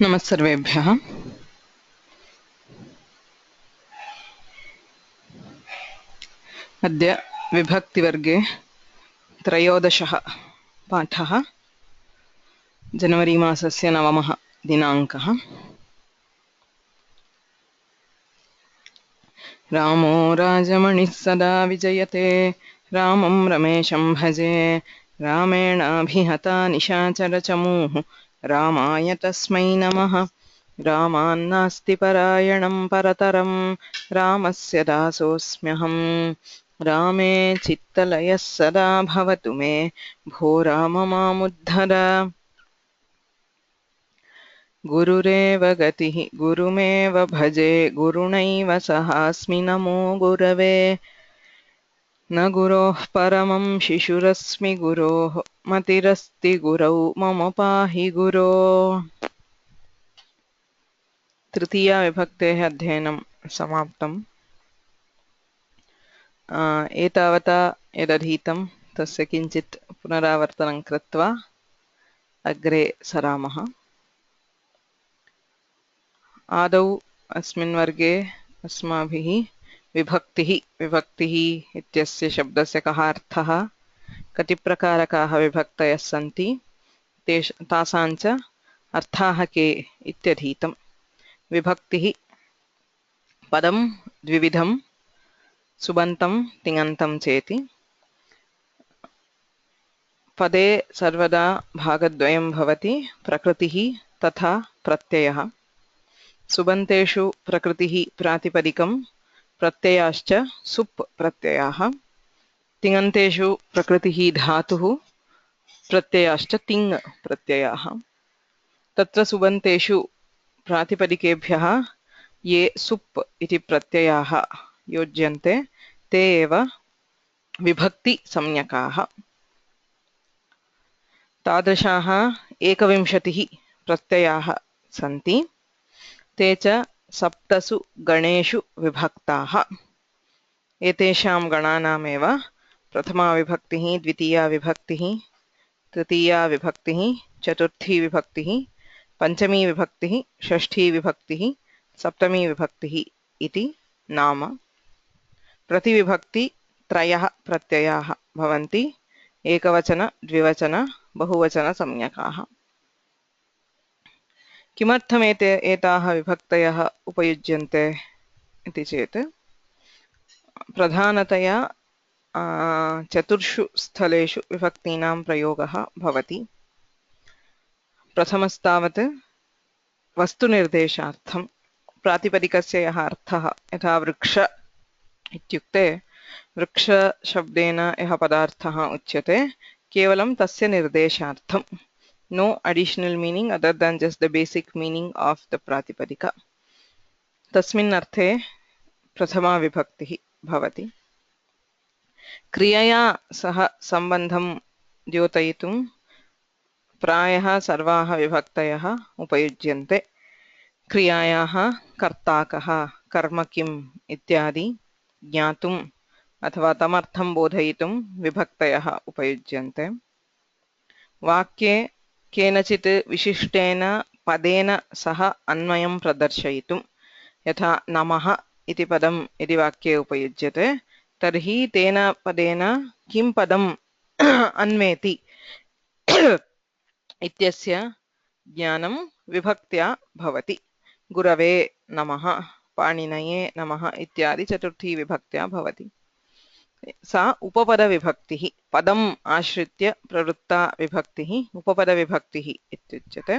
नमः सर्वेभ्यः। अद्य विभक्तिवर्गे त्रयोदशः पाठः, जनवरी मासस्य 9 दिनाङ्कः। रामो राजमणिः सदा विजयते, रामं रमेशं भजे। रामेणाभिहता निशाचरचमूः, रामाय तस्मै नमः। रामान्नास्ति परायणं परतरं, रामस्य दासोऽस्म्यहम्। रामे चित्तलयः सदा भवतु मे, भो राम मामुद्धर। गुरुरेव गतिः गुरुमेव भजे, गुरुणैव सहास्मि नमो गुरवे। न गुरोः परमं शिशुरस्मि गुरोः, मतिरस्ति गुरौ मम पाहि गुरो। तृतीया विभक्तेः अध्ययनं समाप्तम्। एतावता यदधीतं तस्य किञ्चित् पुनरावर्तनं कृत्वा अग्रे सरामः। आदौ अस्मिन् वर्गे अस्माभिः विभक्तिः इत्यस्य शब्दस्य कः अर्थः, कति प्रकारकाः विभक्तयः सन्ति, तासां च अर्थाः के इत्यधीतम्। विभक्तिः पदं द्विविधं, सुबन्तं तिङन्तं चेति। पदे सर्वदा भागद्वयं भवति, प्रकृतिः तथा प्रत्ययः। सुबन्तेषु प्रकृतिः प्रातिपदिकं, प्रत्ययाश्च सुप् प्रत्ययाः। तिङन्तेषु प्रकृतिः धातुः, प्रत्ययाश्च तिङ् प्रत्ययाः। तत्र सुबन्तेषु प्रातिपदिकेभ्यः ये सुप् इति प्रत्ययाः योज्यन्ते ते एव विभक्तिसंज्ञकाः। तादृशाः 21 प्रत्ययाः सन्ति, ते च सप्तसु गणेषु विभक्ताः। एतेषां गणानामेव प्रथमा विभक्तिः, द्वितीया विभक्तिः, तृतीया विभक्तिः, चतुर्थी विभक्तिः, पंचमी विभक्तिः, षष्ठी विभक्तिः, सप्तमी विभक्तिः इति नाम। प्रतिविभक्ति त्रयः प्रत्ययाः भवन्ति, एकवचन, द्विवचन, बहुवचन संज्ञकाः। किमर्थम् एताः विभक्तयः उपयुज्यन्ते इति चेत् प्रधानतया चतुर्षु स्थलेषु विभक्तीनां प्रयोगः भवति। प्रथमस्तावत् वस्तुनिर्देशार्थं। प्रातिपदिकस्य यः अर्थः, यथा वृक्ष इत्युक्ते वृक्षशब्देन यः पदार्थः उच्यते केवलं तस्य निर्देशार्थं, no additional meaning other than just the basic meaning of the pratipadika. तस्मिन् अर्थे प्रथमा विभक्तिः भवति। क्रियया सह सम्बन्धं द्योतयितुं प्रायः सर्वाः विभक्तयः उपयुज्यन्ते। क्रियायाः कर्ता कः, कर्म किम् इत्यादि ज्ञातुम् अथवा तमर्थं बोधयितुं विभक्तयः उपयुज्यन्ते। वाक्ये केनचित् विशिष्टेन पदेन सह अन्वयं प्रदर्शयितुं, यथा नमः इति पदं यदि वाक्ये उपयुज्यते तर्हि तेन पदेन किं पदम् अन्वेति इत्यस्य ज्ञानं विभक्त्या भवति। गुरवे नमः, पाणिनये नमः इत्यादि चतुर्थी विभक्त्या भवति। सा उपपदविभक्तिः, पदम् आश्रित्य प्रवृत्ता विभक्तिः उपपदविभक्तिः इत्युच्यते।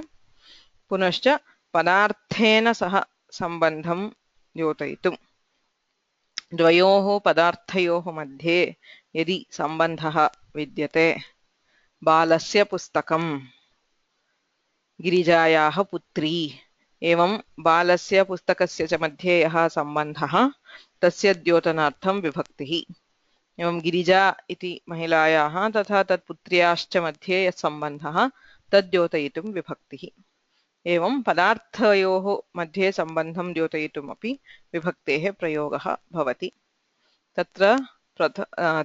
पुनश्च पदार्थेन सह सम्बन्धं द्योतयितुं, द्वयोः पदार्थयोः मध्ये यदि सम्बन्धः विद्यते, बालस्य पुस्तकं, गिरिजायाः पुत्री, एवं बालस्य पुस्तकस्य च मध्ये यः सम्बन्धः तस्य द्योतनार्थं विभक्तिः। एवं गिरिजा इति महिलायाः तथा तत्पुत्र्याश्च मध्ये यः सम्बन्धः तद्योतयितुं विभक्तिः। एवं पदार्थयोः मध्ये सम्बन्धं द्योतयितुमपि विभक्तेः प्रयोगः भवति। तत्र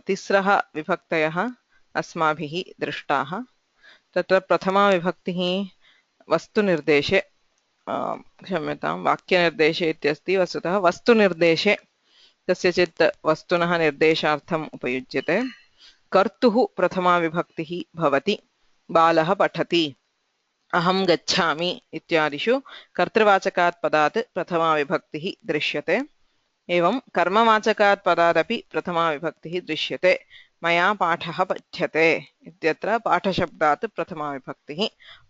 तिस्रः विभक्तयः अस्माभिः दृष्टाः। तत्र प्रथमा विभक्तिः वस्तुनिर्देशे क्षम्यतां वाक्यनिर्देशे इत्यस्ति वस्तुतः वस्तुनिर्देशे कस्यचित् वस्तुनः निर्देशार्थम् उपयुज्यते कर्तुः प्रथमा विभक्तिः भवति बालः पठति अहं गच्छामि इत्यादिषु कर्तृवाचकात् पदात् प्रथमा विभक्तिः दृश्यते एवं कर्मवाचकात् पदादपि प्रथमा विभक्तिः दृश्यते मया पाठः पठ्यते इत्यत्र पाठशब्दात् प्रथमा विभक्तिः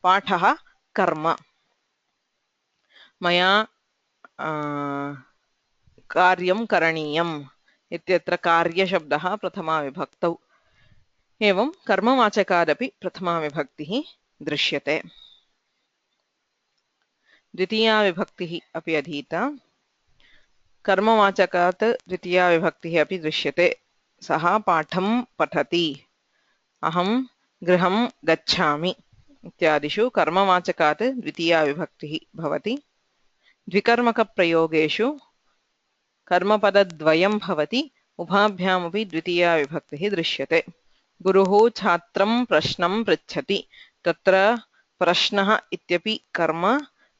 पाठः कर्म मया कार्यं करणीयम् इत्यत्र कार्यशब्दः प्रथमा विभक्तौ एवं कर्मवाचकादपि प्रथमा विभक्तिः दृश्यते द्वितीया विभक्तिः अपि अधीता कर्मवाचकात् द्वितीया विभक्तिः अपि दृश्यते सः पाठं पठति अहं गृहं गच्छामि इत्यादिषु कर्मवाचकात् द्वितीया विभक्तिः भवति द्विकर्मकप्रयोगेषु कर्मपदद्वयं भवति उभाभ्यामपि द्वितीया विभक्तिः दृश्यते गुरुः छात्रं प्रश्नं पृच्छति तत्र प्रश्नः इत्यपि कर्म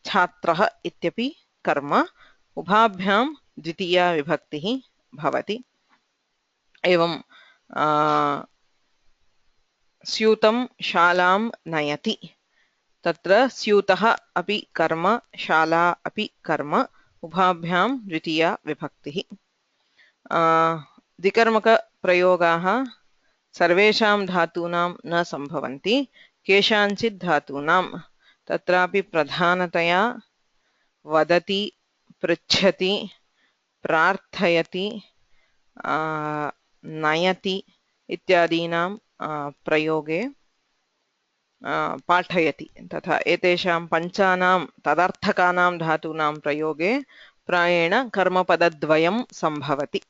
छात्रः इत्यपि कर्म उभाभ्यां द्वितीया विभक्तिः भवति एवं स्यूतं शालां नयति तत्र स्यूतः अपि कर्म शाला अपि कर्म उभाभ्यां द्वितीया विभक्तिः द्विकर्मकप्रयोगाः सर्वेषां धातूनां न सम्भवन्ति केषाञ्चित् धातूनां तत्रापि प्रधानतया वदति पृच्छति प्रार्थयति नयति इत्यादीनां प्रयोगे पाठयति तथा एतेषां पञ्चानां तदर्थकानां धातूनां प्रयोगे प्रायेण कर्मपदद्वयं सम्भवति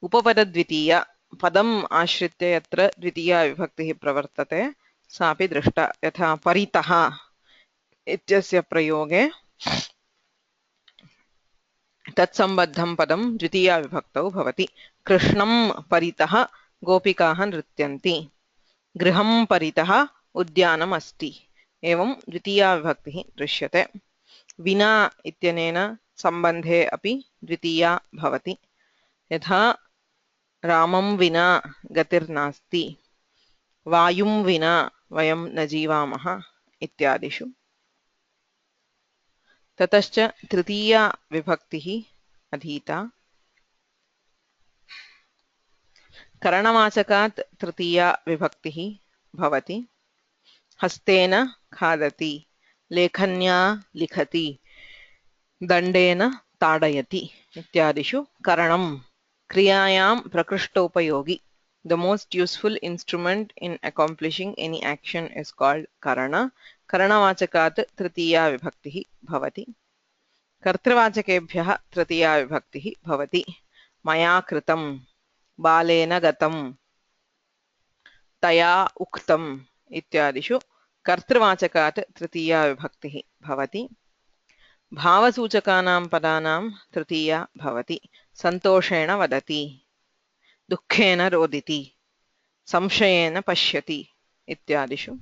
उपपदद्वितीया पदम् आश्रित्य यत्र द्वितीया विभक्तिः प्रवर्तते सापि दृष्टा यथा परितः इत्यस्य प्रयोगे तत्सम्बद्धं पदं द्वितीया विभक्तौ भवति कृष्णं परितः गोपिकाः नृत्यन्ति गृहं परितः उद्यानम् अस्ति एवं द्वितीया विभक्तिः दृश्यते विना इत्यनेन सम्बन्धे अपि द्वितीया भवति यथा रामं विना गतिर्नास्ति वायुं विना वयं न जीवामः इत्यादिषु ततश्च तृतीया विभक्तिः अधीता करणवाचकात् तृतीया विभक्तिः भवति हस्तेन खादति लेखन्या लिखति दण्डेन ताडयति इत्यादिषु करणं क्रियायां प्रकृष्टोपयोगी The most useful instrument in accomplishing any action is called karana. करणवाचकात् तृतीया विभक्तिः भवति कर्तृवाचकेभ्यः तृतीया विभक्तिः भवति मया कृतं बालेन गतं तया उक्तम् इत्यादिषु कर्तृवाचकात् तृतीया विभक्तिः भवति भावसूचकानां पदानां तृतीया भवति सन्तोषेण वदति दुःखेन रोदिति संशयेन पश्यति इत्यादिषु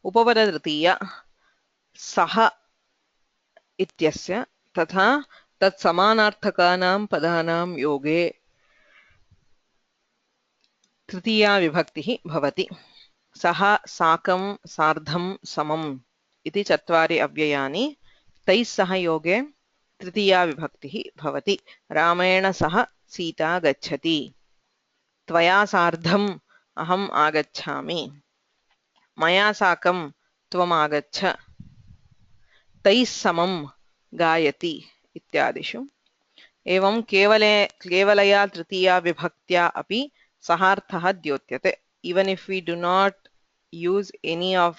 उपपदतृतीया सः इत्यस्य तथा तत्समानार्थकानां पदानां योगे तृतीया विभक्तिः भवति सः साकं सार्धं समम् इति चत्वारि अव्ययानि तैः सह योगे तृतीया विभक्तिः भवति रामेण सह सीता गच्छति त्वया सार्धम् अहम् आगच्छामि मया साकं त्वम् आगच्छ तैः समं गायति इत्यादिषु एवं केवलया तृतीया विभक्त्या अपि सहार्थः द्योत्यते even if we do not use any of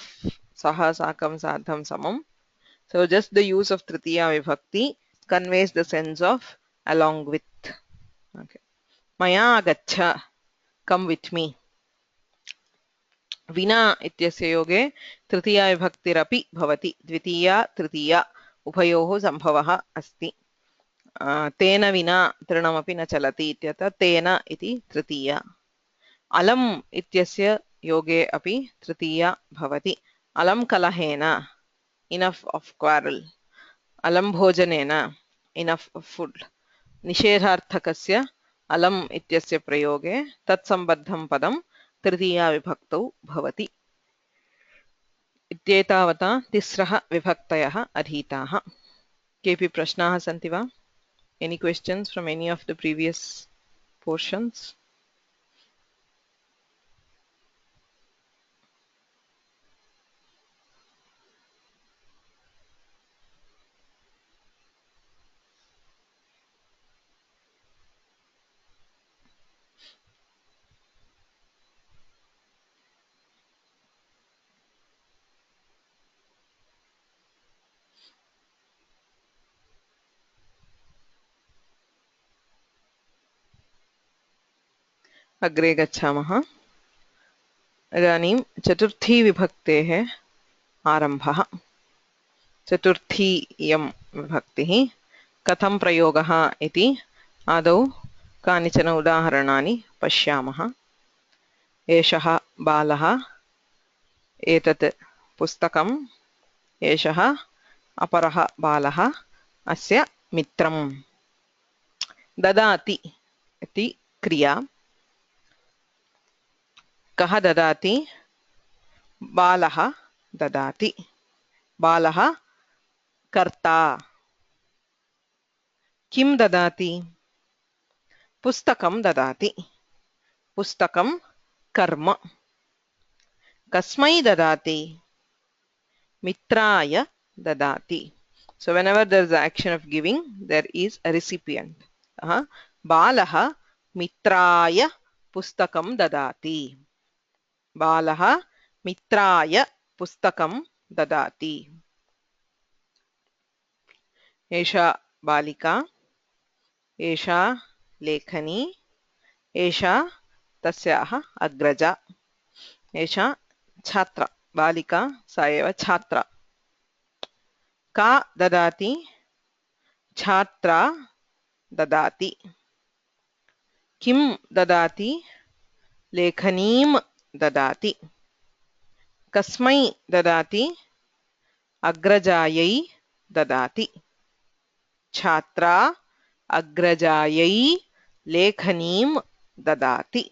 saha sakam sadham samam so just the use of tritiya vibhakti conveys the sense of along with okay maya agaccha come with me विना इत्यस्य योगे तृतीया विभक्तिरपि भवति द्वितीया तृतीया उभयोः सम्भवः अस्ति तेन विना तृणमपि न चलति इत्यतः तेन इति तृतीया अलम् इत्यस्य योगे अपि तृतीया भवति अलं कलहेन enough of quarrel. Alam bhojanena, enough of food. निषेधार्थकस्य अलम् इत्यस्य प्रयोगे तत्सम्बद्धं पदं तृतीया विभक्तौ भवति। इत्येतावता तिस्रः विभक्तयः अधीताः। केऽपि प्रश्नाः सन्ति वा? Any questions from any of the previous portions? अग्रे गच्छामः। इदानीं चतुर्थी विभक्तेः आरम्भः। चतुर्थी इयं विभक्तिः कथं प्रयोगः इति आदौ कानिचन उदाहरणानि पश्यामः। एषः बालः, एतत् पुस्तकम्, एषः अपरः बालः, अस्य मित्रम्। ददाति इति क्रिया। कः ददाति? बालः ददाति। बालः कर्ता। किं ददाति? पुस्तकं ददाति। पुस्तकं कर्म। कस्मै ददाति? मित्राय ददाति. So whenever there is the action of giving, there is a recipient. बालः मित्राय पुस्तकं ददाति. बालः मित्राय पुस्तकं ददाति. एषा बालिका, एषा लेखनी, एषा तस्याः अग्रजा। एषा छात्रा, बालिका सा एव छात्रा। का ददाति? छात्रा ददाति। किं ददाति? लेखनीं ददाति। कस्मै ददाति? अग्रजायै ददाति। छात्रा अग्रजायै लेखनीं ददाति।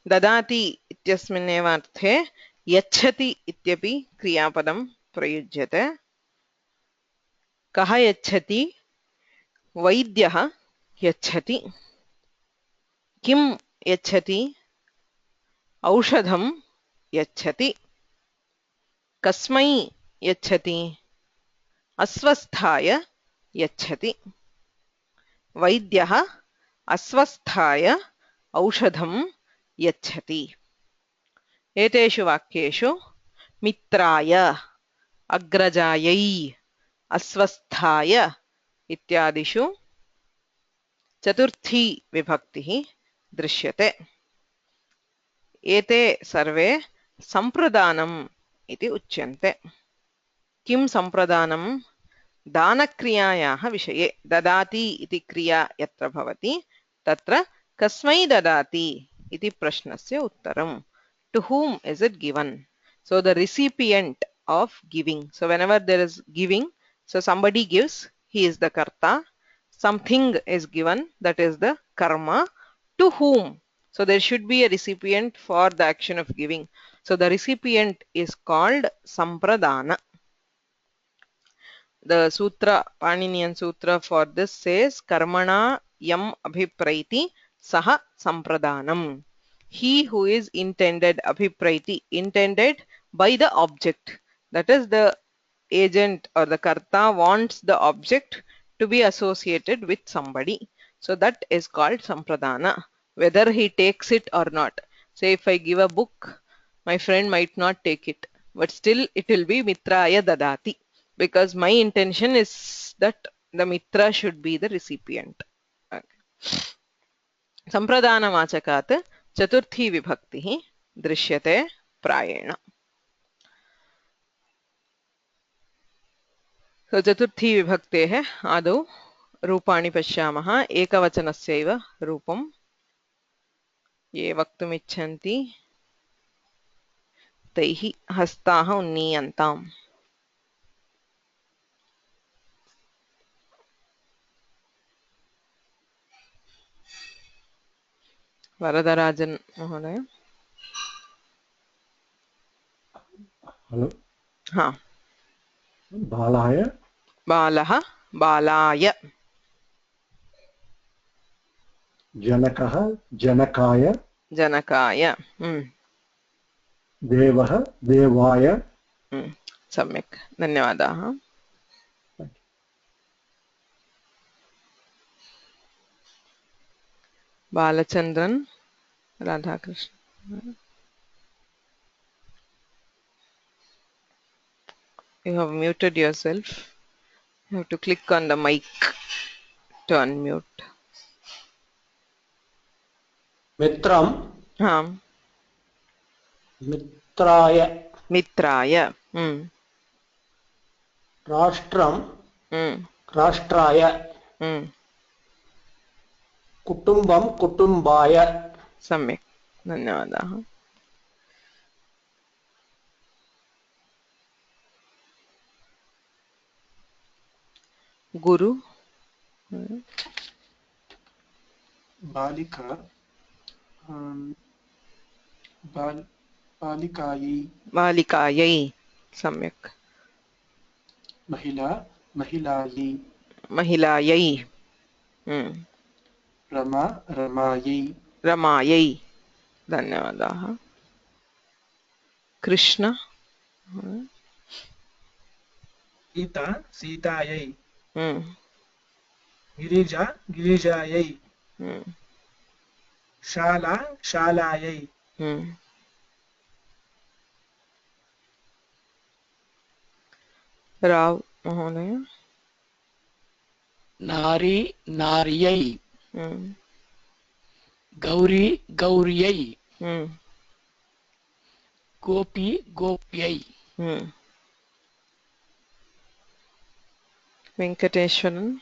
ददाति इत्यस्मिन्नेव अर्थे यच्छति इत्यपि क्रियापदं प्रयुज्यते। कः यच्छति? वैद्यः यच्छति। किं यच्छति? औषधं यच्छति। कस्मै यच्छति? अस्वस्थाय यच्छति। वैद्यः अस्वस्थाय औषधं यच्छति। एतेषु वाक्येषु मित्राय, अग्रजायै, अस्वस्थाय इत्यादिषु चतुर्थी विभक्तिः दृश्यते। एते सर्वे सम्प्रदानम् इति उच्यन्ते। किं सम्प्रदानं? दानक्रियायाः विषये। ददाति इति क्रिया यत्र भवति तत्र कस्मै ददाति इति प्रश्नस्य उत्तरं। To whom is it given? So the recipient of giving. So whenever there is giving, so somebody gives, he is the karta. Something is given, that is the karma. To whom? So there should be a recipient for the action of giving. So the recipient is called sampradana. The sutra, Paninian sutra for this says karmana yam abhipraiti saha sampradanam. He who is intended, abhipraiti, intended by the object. That is, the agent or the karta wants the object to be associated with somebody. So that is called sampradana, whether he takes it or not. Say if I give a book, my friend might not take it, but still it will be mitraya dadati, because my intention is that the mitra should be the recipient. Okay. Sampradana-vachakat चतुर्थी विभक्तिः दृश्यते प्रायेण। चतुर्थी विभक्तेः आदौ रूपाणि पश्यामः। एकवचनस्यैव रूपं ये वक्तुम् इच्छन्ति तैः हस्ताः उन्नीयन्ताम्। वरदराजन् महोदय। हेलो। हाँ। बालाय बालः बालाय। जनकः जनकाय जनकाय। देवः देवाय। सम्यक्, धन्यवादाः। Balachandran Radhakrishna, you have muted yourself. You have to click on the mic to unmute. मित्रं हाँ। मित्राय मित्राय। राष्ट्रं हम्म। राष्ट्राय कुटुम्बं कुटुम्बाय। सम्यक्, धन्यवादाः। गुरु। बालिका बालिकायै। बालिकायै। सम्यक्। महिला महिलायै। महिलायै। रमा रमायै। रमायै। धन्यवादाः। कृष्ण। सीता सीतायै। हम्म। गिरिजा गिरिजायै। शाला शालायै। राव महोदय। नारी नार्यै। गौरी गौर्यै। गोपी गोप्यै। Venkateswaran.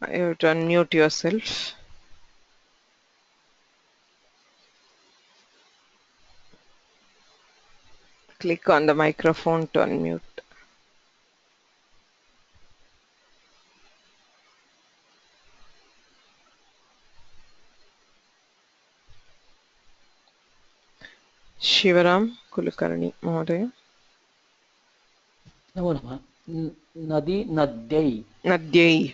You have to unmute yourself. Click on the microphone to unmute. Shivram Kulkarni महोदय। नमो नमः। नदी नद्यै। नद्यै।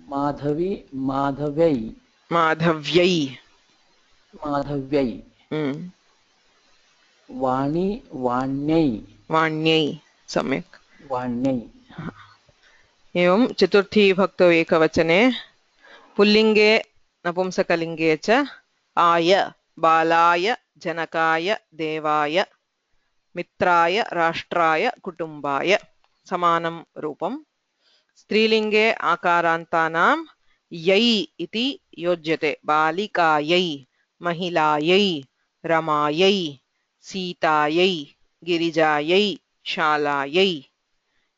माधवी माधव्यै। माधव्यै। माधव्यै। वाणी वाण्यै। वाण्यै। सम्यक्। वाण्यै। एवं चतुर्थी विभक्तौ एकवचने पुल्लिङ्गे नपुंसकलिङ्गे च आय बालाय जनकाय देवाय मित्राय राष्ट्राय कुटुम्बाय समानं रूपम्। स्त्रीलिङ्गे आकारान्तानां यै इति योज्यते। बालिकायै, महिलायै, रमायै, सीतायै, गिरिजायै, शालायै।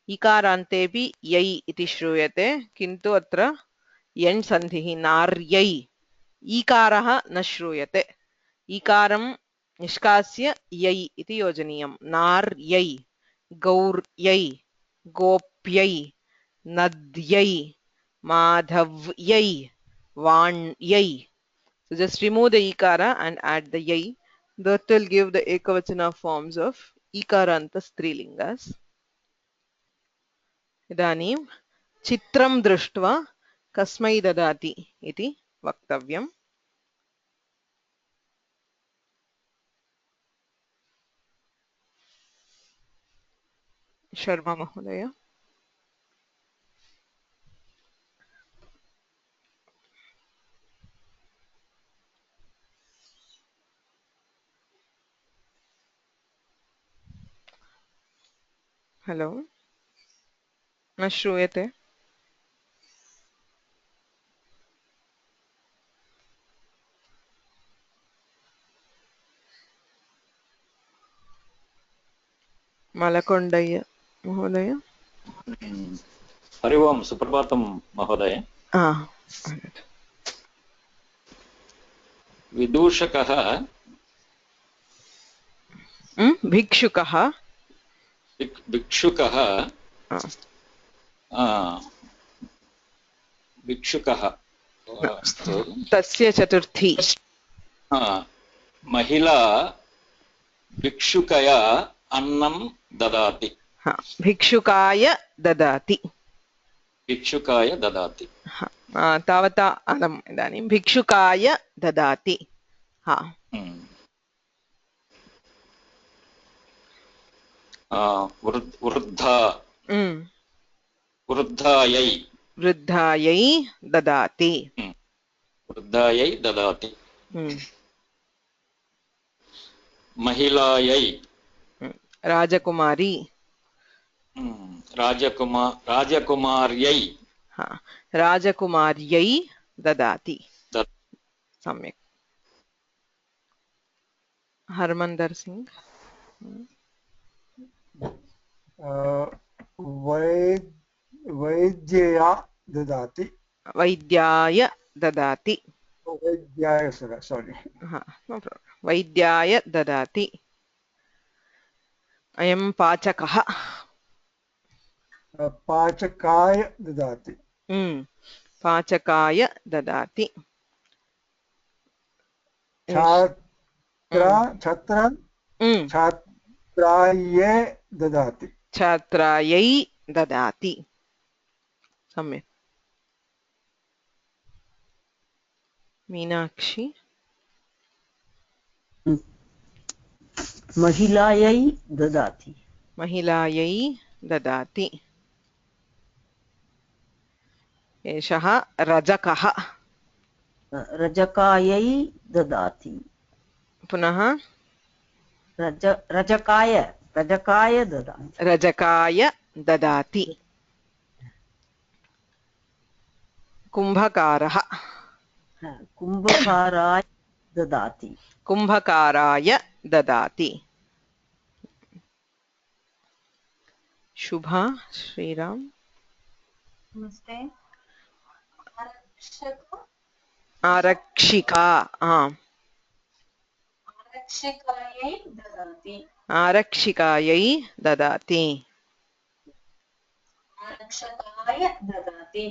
इकारान्तेऽपि यै इति श्रूयते, किन्तु अत्र यण् सन्धिः नार्यै। ईकारः न श्रूयते। ईकारं निष्कास्य यै इति योजनीयं। नार्यै, गौर्यै, गोप्यै, नद्यै, माधव्यै, वाण्यै. So just remove the ikara and add the yai. That will give the ekavachana forms of ikaranta strilingas. इदानीं चित्रं दृष्ट्वा कस्मै ददाति इति वक्तव्यम्। शर्मा महोदय। हेलो, न श्रूयते। मलकोण्डय्य महोदय। हरि ओम् सुप्रभातं महोदय विदूषकः भिक्षुकः भिक्षुकः भिक्षुकः तस्य चतुर्थी महिला भिक्षुकया अन्नं ददाति भिक्षुकाय ददाति भिक्षुकाय ददाति तावता अलम् इदानीं भिक्षुकाय ददाति वृद्धा वृद्धायै वृद्धायै ददाति वृद्धायै ददाति महिलायै राजकुमारी राजकुमार्यै राजकुमार्यै ददाति सम्यक् हरमन्दर् सिंह वैद्यया ददाति वैद्याय ददाति वैद्याय सोरि वैद्याय ददाति अयं पाचकः पाचकाय ददाति पाचकाय ददाति छात्रायै ददाति छात्रायै ददाति सम्यक् मीनाक्षी महिलायै ददाति महिलायै ददाति एषः रजकः रजकायै ददाति पुनः रजकाय ददाति रजकाय ददाति कुम्भकारः कुम्भकाराय ददाति कुम्भकाराय ददाति शुभा श्रीराम नमस्ते आरक्षिका आरक्षिकायै ददाति आरक्षिकायै ददाति आरक्षकाय ददाति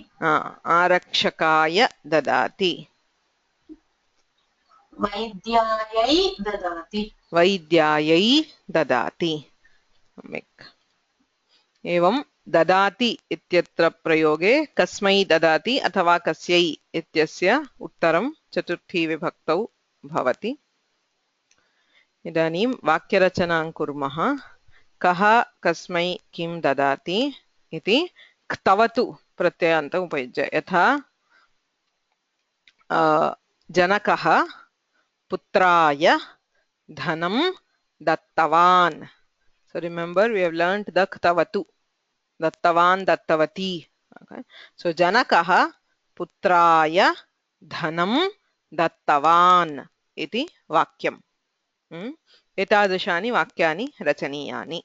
आरक्षकाय ददाति वैद्यायै ददाति वैद्यायै ददाति सम्यक् एवं ददाति इत्यत्र प्रयोगे कस्मै ददाति अथवा कस्यै इत्यस्य उत्तरं चतुर्थी विभक्तौ भवति इदानीं वाक्यरचनां कुर्मः कः कस्मै किं ददाति इति क्तवतु प्रत्ययान्त उपयुज्य यथा जनकः पुत्राय धनं दत्तवान् so remember we have learned the ktavatu dattavan dattavati okay so janakah putraya dhanam dattavan iti vakyam etadashani vakyani rachaniyani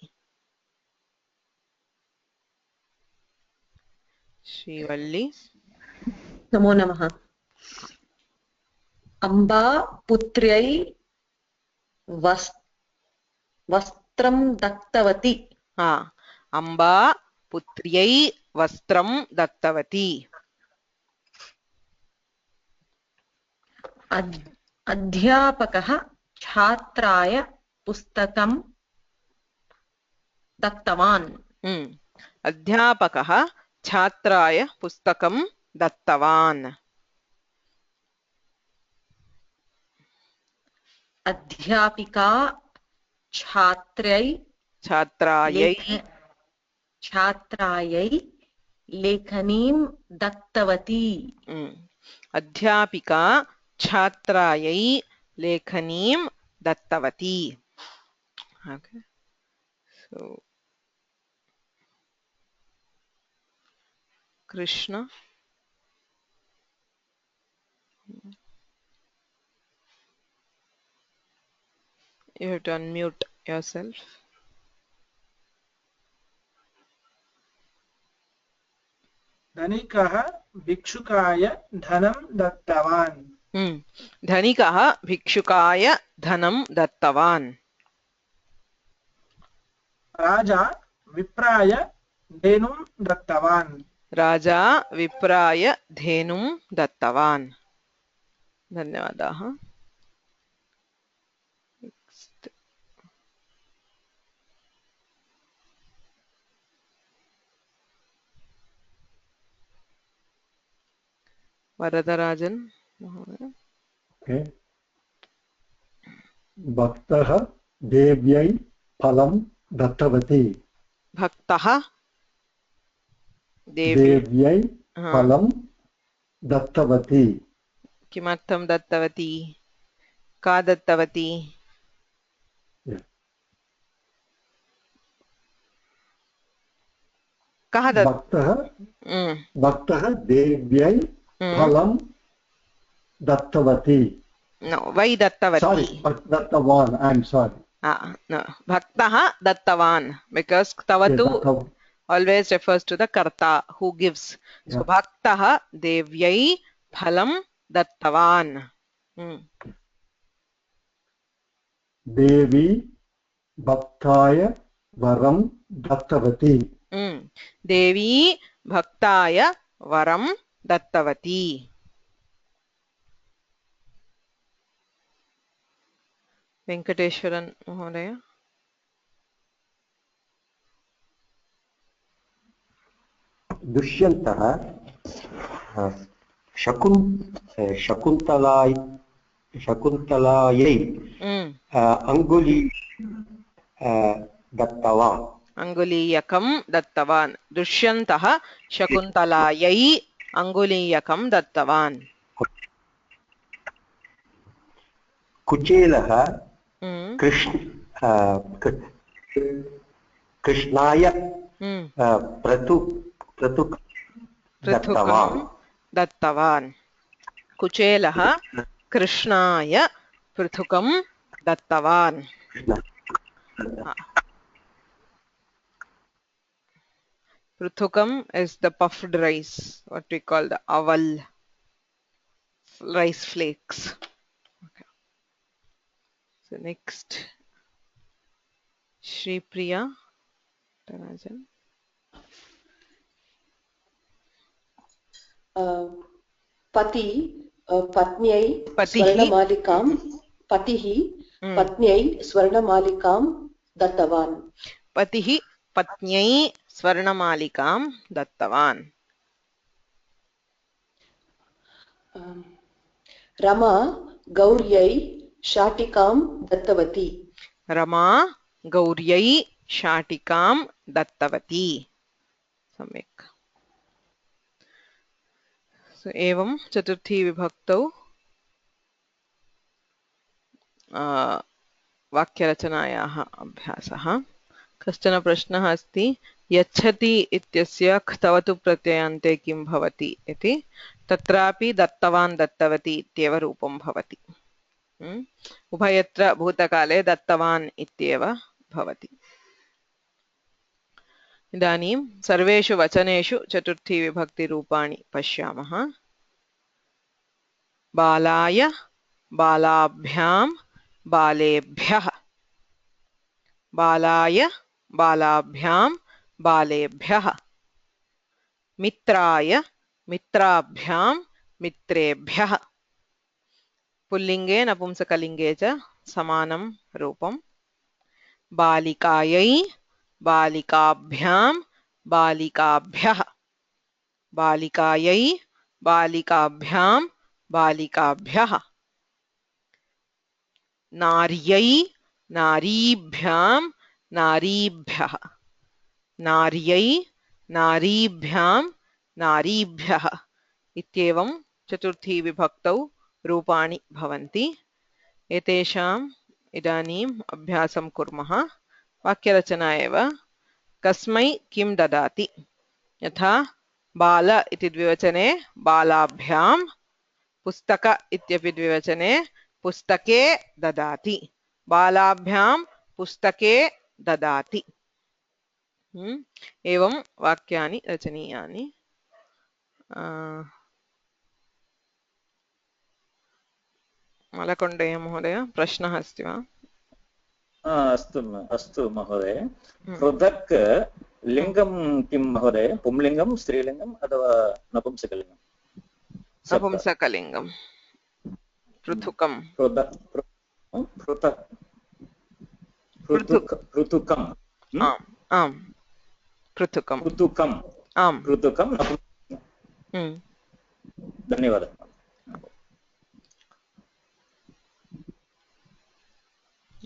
Srivalli नमो नमः अम्बा पुत्र्यै वस्त्रं दत्तवती अम्बा पुत्र्यै वस्त्रं दत्तवती अध्यापकः छात्राय पुस्तकं दत्तवान् अध्यापकः छात्राय पुस्तकं दत्तवान् अध्यापिका छात्रायै लेखनीं दत्तवती अध्यापिका छात्रायै लेखनीं दत्तवती okay so Krishna you have to unmute yourself धनिकः भिक्षुकाय धनं दत्तवान् धनिकः भिक्षुकाय धनं दत्तवान् राजा विप्राय धेनुं दत्तवान् राजा विप्राय धेनुं दत्तवान् धन्यवादाः वरदराजन् महोदय भक्तः देव्यै फलं दत्तवती भक्तः देव्यै फलं दत्तवती किमर्थं दत्तवती का दत्तवती कः भक्तः देव्यै फलं दत्तवती no why दत्तवती sorry दत्तवान् I am sorry no bhaktah dattavan because tavatu always refers to the karta who gives so bhaktah devyai phalam dattavan देवी भक्ताय वरं दत्तवती देवी भक्ताय वरं दत्तवती वेंकटेश्वरन् महोदय दुष्यन्तः शकुन्तलायै दत्तवान् अंगुलीयकं दत्तवान् दुष्यन्तः शकुन्तलायै अंगुलीयकं दत्तवान् कुचेलः कृष्णाय दत्तवान् कुचेलः कृष्णाय पृथुकं दत्तवान् पृथुकम is the puffed rice what we call the aval rice flakes okay. So next Shri Priya Tarajan पति पत्न्यै स्वर्णमालिकां पतिः पत्न्यै स्वर्णमालिकां दत्तवान् पतिः पत्न्यै स्वर्णमालिकां दत्तवान् रमा गौर्यै शाटिकां दत्तवती रमा गौर्यै शाटिकां दत्तवती सम्यक् so एवं चतुर्थी विभक्तौ वाक्यरचनायाः अभ्यासः कश्चन प्रश्नः अस्ति यच्छति इत्यस्य क्तवतु प्रत्ययान्ते किं भवति इति तत्रापि दत्तवान् दत्तवती इत्येव रूपं भवति उभयत्र भूतकाले दत्तवान् इत्येव भवति इदानीं सर्वेषु वचनेषु चतुर्थी विभक्ति रूपाणि पश्यामः बालाय बालाभ्यां बालेभ्यः बालाय बालाभ्यां बालेभ्यः मित्राय मित्राभ्यां मित्रेभ्यः पुल्लिङ्गे नपुंसकलिङ्गे च समानं रूपं बालिकायै बालिकाभ्यां बालिकाभ्यः बालिकायै बालिकाभ्यां बालिकाभ्यः नार्यै नारीभ्यां नारीभ्यः नार्यै नारीभ्यां नारीभ्यः इत्येवं चतुर्थी विभक्तौ रूपाणि भवन्ति एतेषाम् इदानीम् अभ्यासं कुर्मः वाक्यरचना एव कस्मै किं ददाति यथा बाल इति द्विवचने बालाभ्यां पुस्तक इत्यपि द्विवचने पुस्तके ददाति बालाभ्यां पुस्तके ददाति एवं वाक्यानि रचनीयानि मलकोण्डय्य महोदय प्रश्नः अस्ति वा? अस्तु महोदय। पृथक् लिङ्गं किं महोदय? पुंलिङ्गं, स्त्रीलिङ्गम् अथवा नपुंसकलिङ्गं? नपुंसकलिङ्गं। पृथुकं। पृथुकम्। आम् पृथुकं। आम् पृथुकं। धन्यवादः।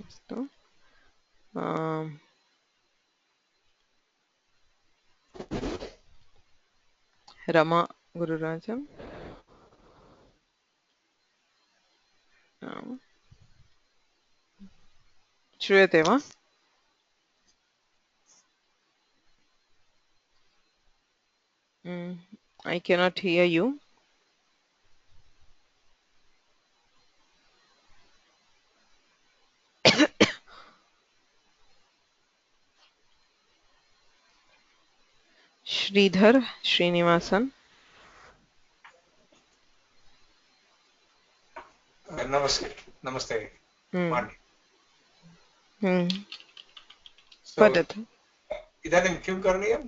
अस्तु। रमा गुरुराजम्। श्रूयते वा? I cannot hear you. Sridhar Srinivasan. नमस्ते। वदतु। इदानीं किं करणीयं?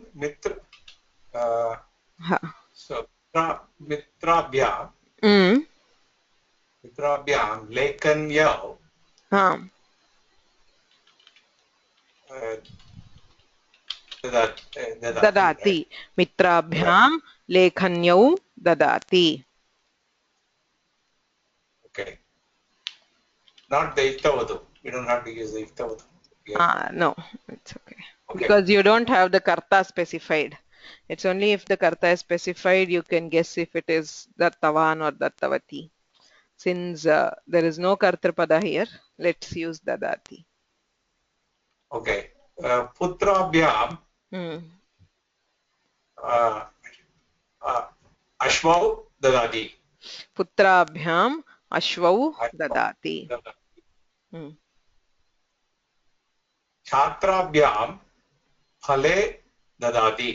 मित्राभ्यां लेखन्यौ ददाति। मित्राभ्यां लेखन्यौ ददाति। Okay. Not the iktavadu. You don't have to use the iktavadu. No, it's okay. Because you don't have the karta specified. It's only if the karta is specified you can guess if it is dattavan or dattavati. Since there is no kartrapada here, let's use dadati. Okay. Putrabhyam ashvau dadati. Putrabhyam ashvau dadati. Chhatrabhyam phale dadati.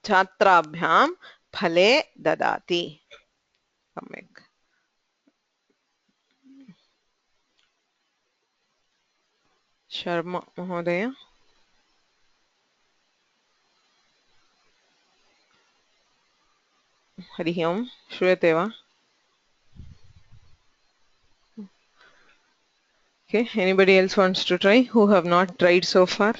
Chhatrabhyam phale dadati. Samyak. Sharma Mahodaya. Harihi Om. Shruyate va? Okay, anybody else wants to try who have not tried so far?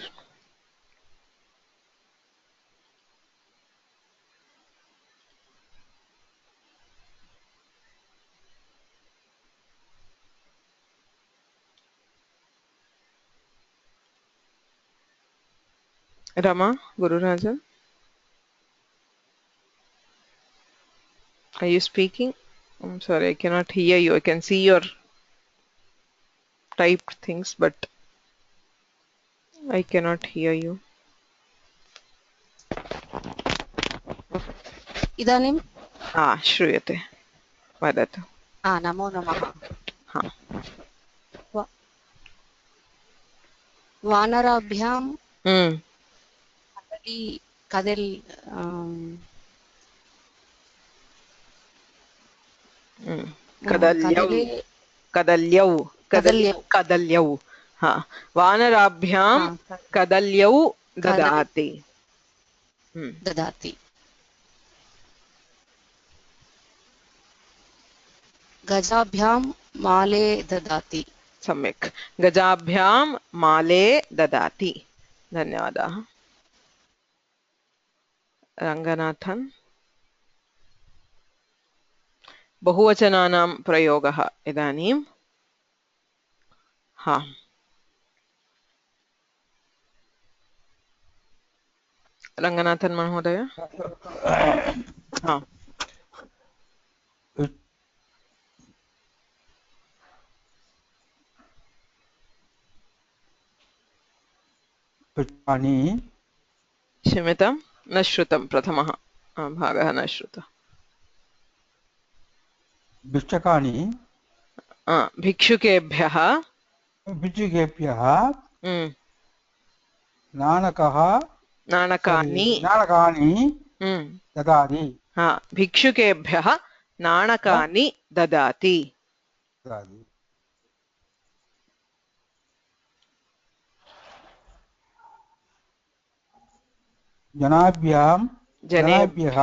Rama Gururajan, are you speaking? I'm sorry, I cannot hear you. I can see your typed things, but I cannot hear you. इदानीं श्रूयते, वदतु। नमो नमः। वानराभ्यां कदल्यौ वानराभ्यां कदल्यौ ददाति। गजाभ्यां माले ददाति। सम्यक्। गजाभ्यां माले ददाति। धन्यवादाः। रङ्गनाथन्। बहुवचनानां प्रयोगः इदानीं। रङ्गनाथन् महोदय। क्षम्यतां, न श्रुतं, प्रथमः भागः न श्रुतः। भिक्षकानि भिक्षुकेभ्यः नाणकानि ददाति भिक्षुकेभ्यः नाणकानि ददाति जनेभ्यः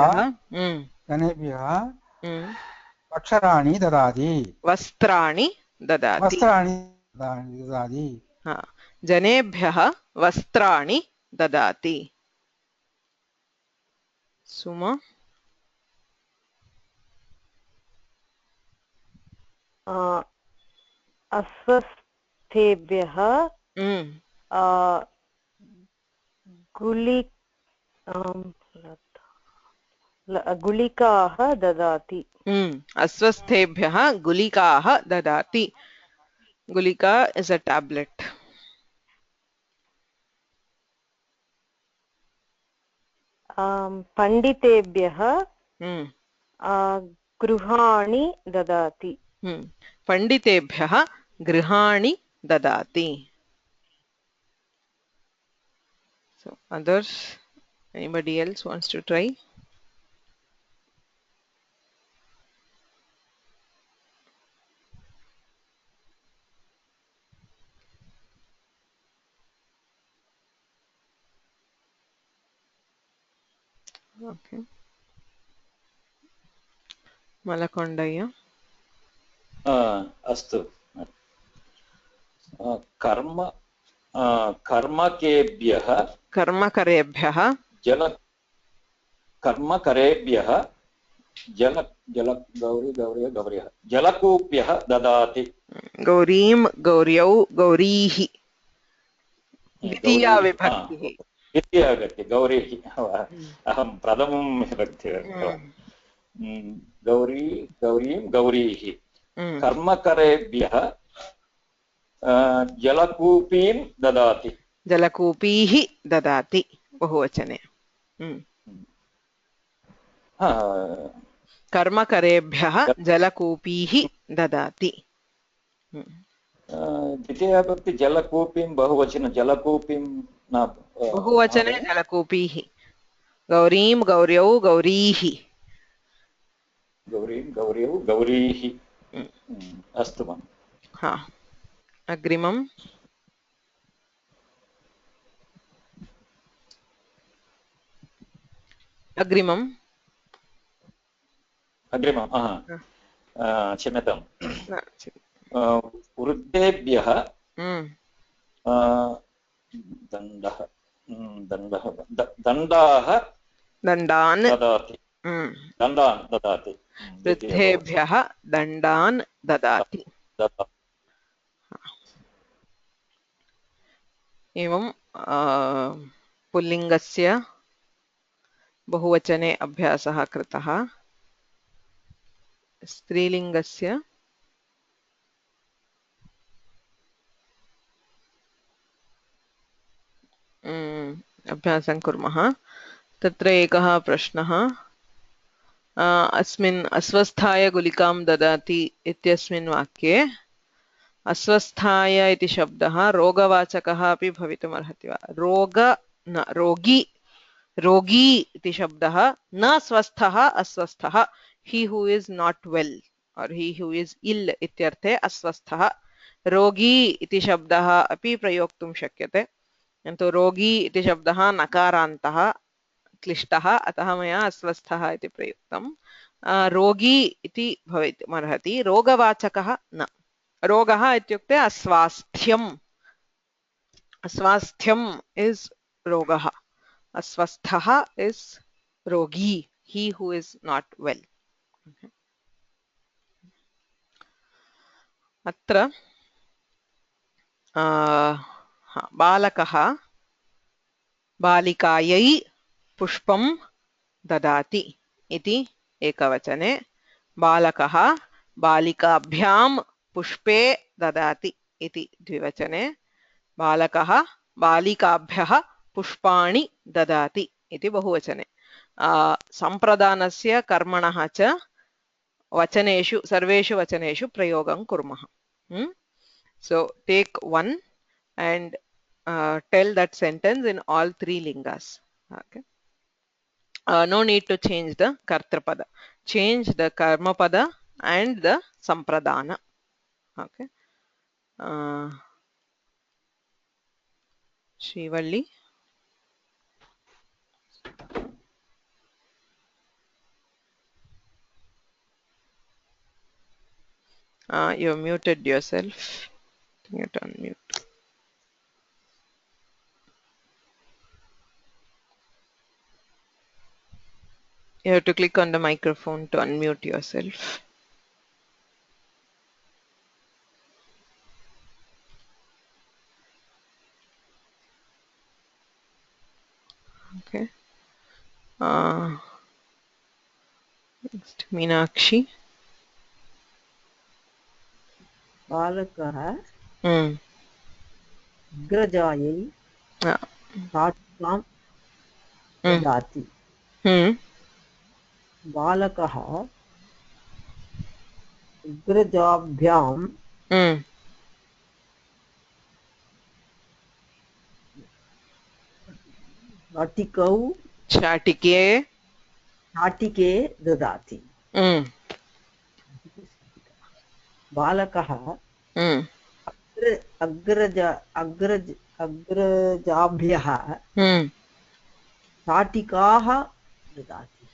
अक्षराणि ददाति वस्त्राणि ददाति जनेभ्यः वस्त्राणि ददाति सुमा अस्वस्थेभ्यः गुलिकाः ददाति अस्वस्थेभ्यः गुलिकाः ददाति गुलिका इज अ टैबलेट पंडितेभ्यः गृहाणि ददाति पंडितेभ्यः गृहाणि ददाति so others anybody else wants to try okay Malakondaya अस्तु कर्मकरेभ्यः जलकूप्यः ददाति गौरीं गौर्यौ गौरीः द्वितीया विभक्तिः द्वितीया विभक्ति गौरीः अहं प्रथमं विभक्ति गौरी गौरीं गौरीः कर्मकरेभ्यः जलकूपीं ददाति जलकूपीः ददाति बहुवचने कर्मकरेभ्यः जलकूपीः ददाति द्वितीया विभक्ति जलकूपीं बहुवचन जलकूपीं न बहुवचने जलकूपीः गौरीं गौर्यौ गौरीः गौरीं गौर्यौ गौरीः अस्तु मम अग्रिमम् अग्रिमम् क्षम्यतां वृद्धेभ्यः दण्डान् ददाति वृद्धेभ्यः दण्डान् ददाति एवं पुल्लिङ्गस्य बहुवचने अभ्यासः कृतः स्त्रीलिङ्गस्य अभ्यासं कुर्मः तत्र एकः प्रश्नः अस्मिन् अस्वस्थाय गुलिकां ददाति इत्यस्मिन् वाक्ये अस्वस्थाय इति शब्दः रोगवाचकः अपि भवितुमर्हति वा रोगी रोगी इति शब्दः न स्वस्थः अस्वस्थः he who is not well or he who is ill इत्यर्थे अस्वस्थः रोगी इति शब्दः अपि प्रयोक्तुं शक्यते किन्तु रोगी इति शब्दः नकारान्तः क्लिष्टः अतः मया अस्वस्थः इति प्रयुक्तं रोगी इति भवितुमर्हति रोगवाचकः न रोगः इत्युक्ते अस्वास्थ्यम् अस्वास्थ्यम् इस् रोगः अस्वस्थः इस् रोगी he who is not well अत्र बालकः बालिकायै पुष्पं ददाति इति एकवचने बालकः बालिकाभ्यां पुष्पे ददाति इति द्विवचने बालकः बालिकाभ्यः पुष्पाणि ददाति इति बहुवचने सम्प्रदानस्य कर्मणः च वचनेषु सर्वेषु वचनेषु प्रयोगं कुर्मः so take one and tell that sentence in all three lingas okay No need to change the kartrapada. Change the karmapada and the sampradana. Okay. Srivalli. You muted yourself. You to unmute. You have to click on the microphone to unmute yourself. Okay. Next, Meenakshi. बालकः Hmm. अग्रजायै शाटिकां ददाति बालकः अग्रजाभ्यां शाटिके ददाति बालकः अग्रजाभ्यः शाटिकाः ददाति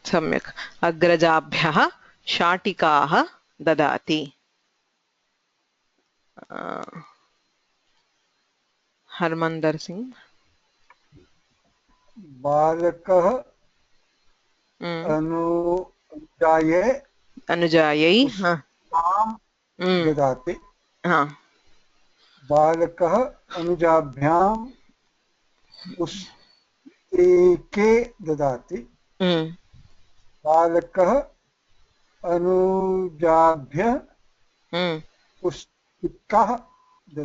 सम्यक् अग्रजाभ्यः शाटिकाः ददाति हरमंदर सिंह बालकः अनुजायै ददाति बालकः अनुजाभ्यां पुस्तिके ददाति बालकः अनुजाभ्यः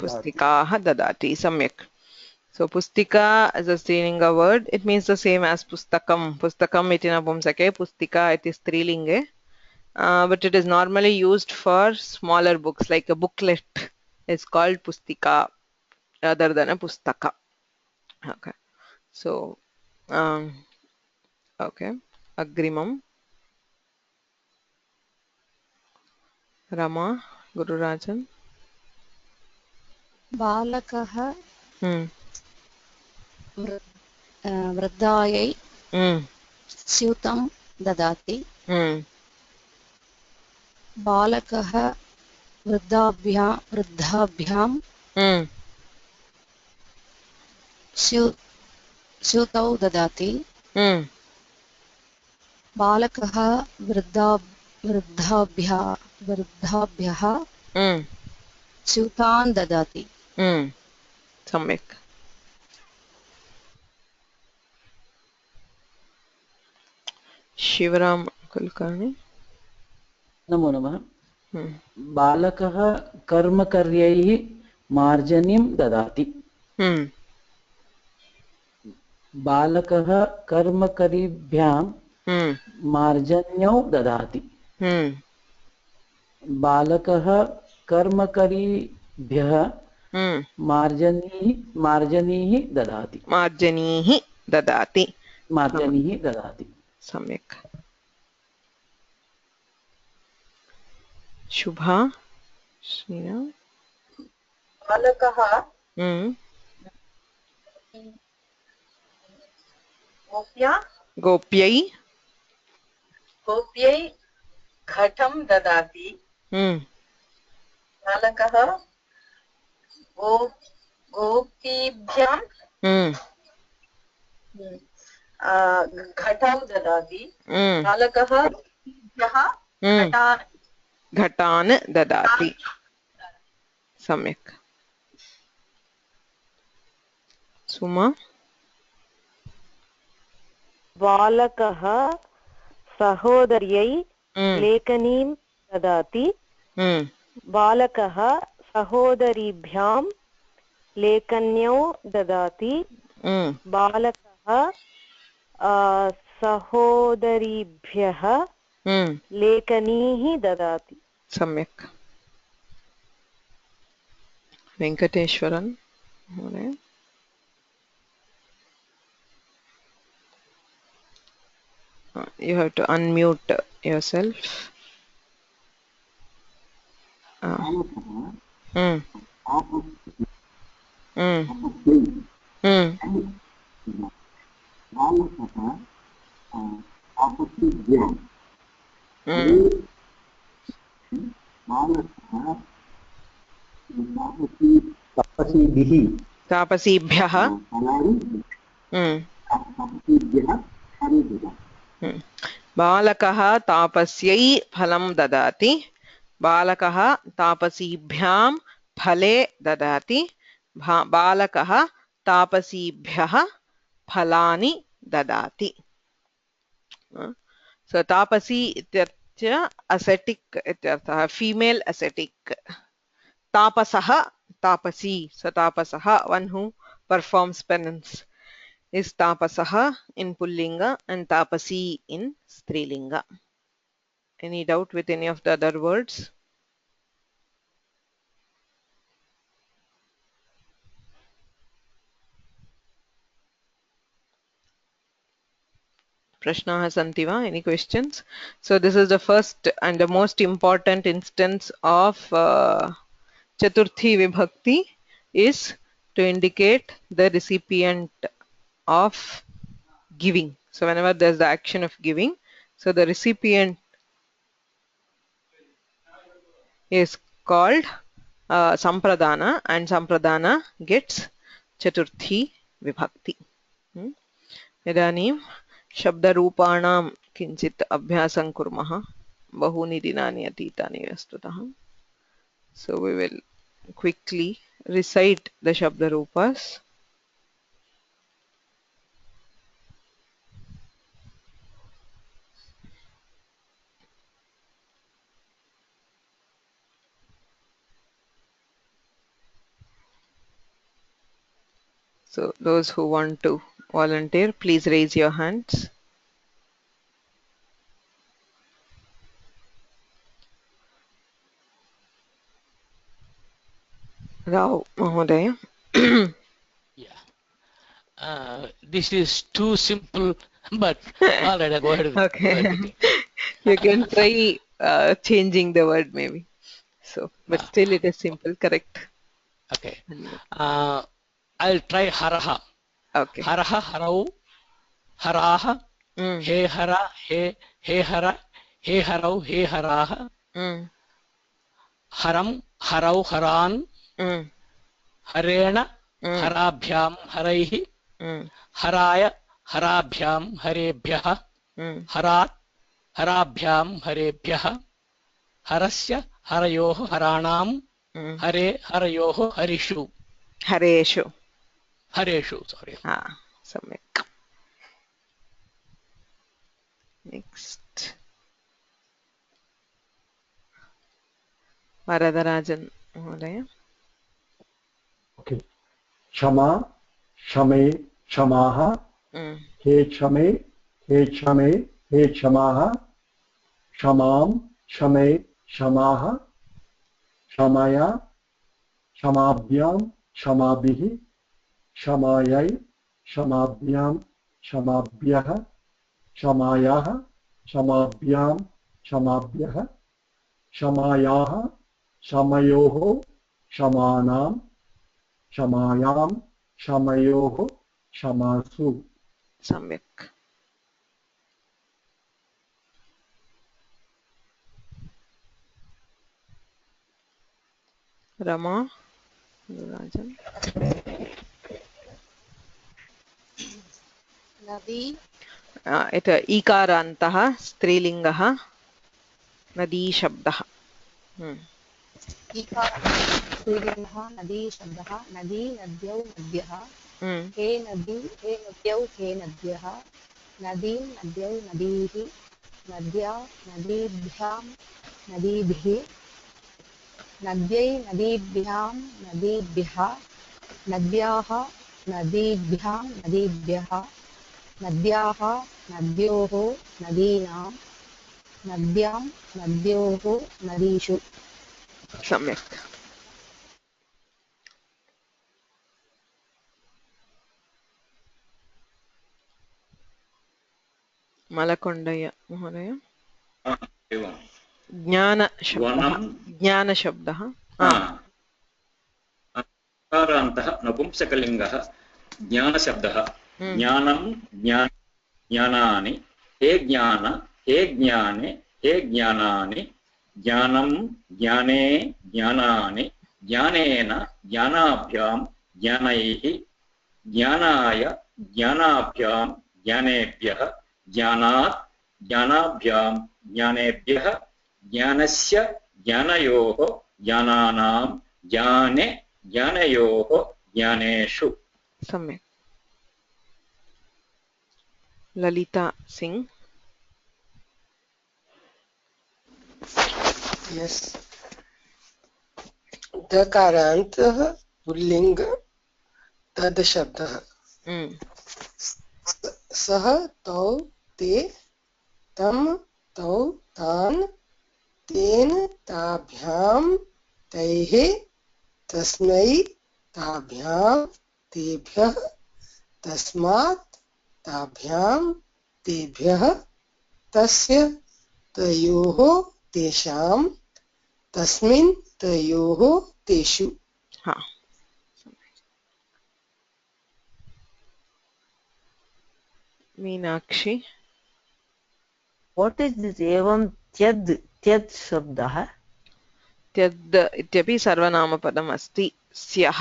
पुस्तिकाः ददाति सम्यक्. So pustika as a strilinga word, it means the same as pustakam. Pustakam iti napumsake, pustika iti strilinge. But it is normally used for smaller books, like a booklet is called pustika rather than a pustaka. Okay. So, okay. Agrimam. Rama, Gururajan. बालकः वृद्धायै स्यूतं ददाति बालकः वृद्धाभ्यां स्यूतौ ददाति बालकः वृद्धाभ्यः स्यूतान् ददाति सम्यक्. शिवराम कुलकर्णी. नमो नमः. बालकः कर्मकर्यैः मार्जनीं ददाति बालकः कर्मकरीभ्यां मार्जन्यौ ददाति बालकः कर्मकरीभ्यः मार्जनीः ददाति सम्यक्. शुभा श्रीराम. बालकः गोप्यै घटं ददाति बालकः गोपीभ्यां घटौ ददाति बालकः घटान् ददाति सम्यक्. सुमा. बालकः सहोदर्यै लेखनीं ददाति बालकः सहोदरीभ्यां लेखन्यौ ददाति बालकः सहोदरीभ्यः लेखनीः ददाति सम्यक्. वेंकटेश्वरन् महोदय. You have to unmute yourself. Mm. Mm. Mm. तापसीभ्यः बालकः तापस्यै फलं ददाति बालकः तापसीभ्यां फले ददाति बालकः तापसीभ्यः फलानि ददाति so तापसी इत्यस्य ascetic इत्यर्थः female ascetic तापसः Taapsee so तापसः one who performs penance is tapasaha in pullinga and tapasi in strilinga. Any doubt with any of the other words? Prashnaah santi va? Any questions? So this is the first and the most important instance of Chaturthi Vibhakti is to indicate the recipient of giving. So whenever there's the action of giving, so the recipient is called Sampradana and Sampradana gets Chaturthi Vibhakti. इदानीं शब्दरूपाणां किञ्चित् अभ्यासं कुर्मः बहूनि दिनानि अतीतानि वस्तुतः so we will quickly recite the shabdarupas. So those who want to volunteer, please raise your hands. Rao Mahodaya. This is too simple, but all right, go ahead. Okay. You can try changing the word maybe. So, but still it is simple, correct? Okay. I'll try haraha. Okay. Haraha, harau, haraha, he hara, he hara, he harau, he haraha. Haram, harau, haran. Harena, harabhyam, haraihi. Haraya, harabhyam, harebhyah. Harat, harabhyam, harebhyah. Harasya, harayoh, haranam. Hare, harayoh, harishu. Hareshu. Hareshu, sorry. Samyak. Next. Varadarajan Mahodaya. Okay. Shama, Shame, Shamaha. He Shame, He Shame, He Shamaha. Shamam, Shame, Shamaha. Shamaya, Shamabhyam, Shamabihi. Shamayai, Shamabhyam, Shamabhyah. Shamayah, Shamabhyam, Shamabhyah. Shamayah, Shamayoho, Shamanam. Shamayam, Shamayoho, Shamasu. Samyak. Rama Rajan. Nadi. Eta ikarantah strilingah nadi shabdah. स्त्रीलिङ्गः नदी शब्दः नदी नद्यौ नद्यः हे नदी हे नद्यौ हे नद्यः नदीं नद्यौ नदीः नद्या नदीभ्यां नदीभिः नद्यै नदीभ्यां नदीभ्यः नद्याः नदीभ्यां नदीभ्यः नद्याः नद्योः नदीनां नद्यां नद्योः नदीषु. Samyak. मलकोण्डय महोदय एवं ज्ञानशब्दः अकारान्तः नपुंसकलिङ्गः ज्ञानशब्दः ज्ञानं ज्ञानानि हे ज्ञान हे ज्ञाने हे ज्ञानानि ज्ञानं ज्ञाने ज्ञानानि ज्ञानेन ज्ञानाभ्यां ज्ञानैः ज्ञानाय ज्ञानाभ्यां ज्ञानेभ्यः ज्ञानात् ज्ञानाभ्यां ज्ञानेभ्यः ज्ञानस्य ज्ञानयोः ज्ञानानां ज्ञाने ज्ञानयोः ज्ञानेषु सम्यक् ललिता सिंह यस दकारान्तः पुल्लिङ्ग तद् शब्दः सः तौ ते तं तौ तान् तेन ताभ्यां तैः तस्मै ताभ्यां तेभ्यः तस्मात् ताभ्यां तेभ्यः तस्य तयोः तेषां तस्मिन् तयोः तेषु मीनाक्षी What is this एवं त्यद् शब्दः त्यद् इत्यपि सर्वनामपदम् अस्ति स्यः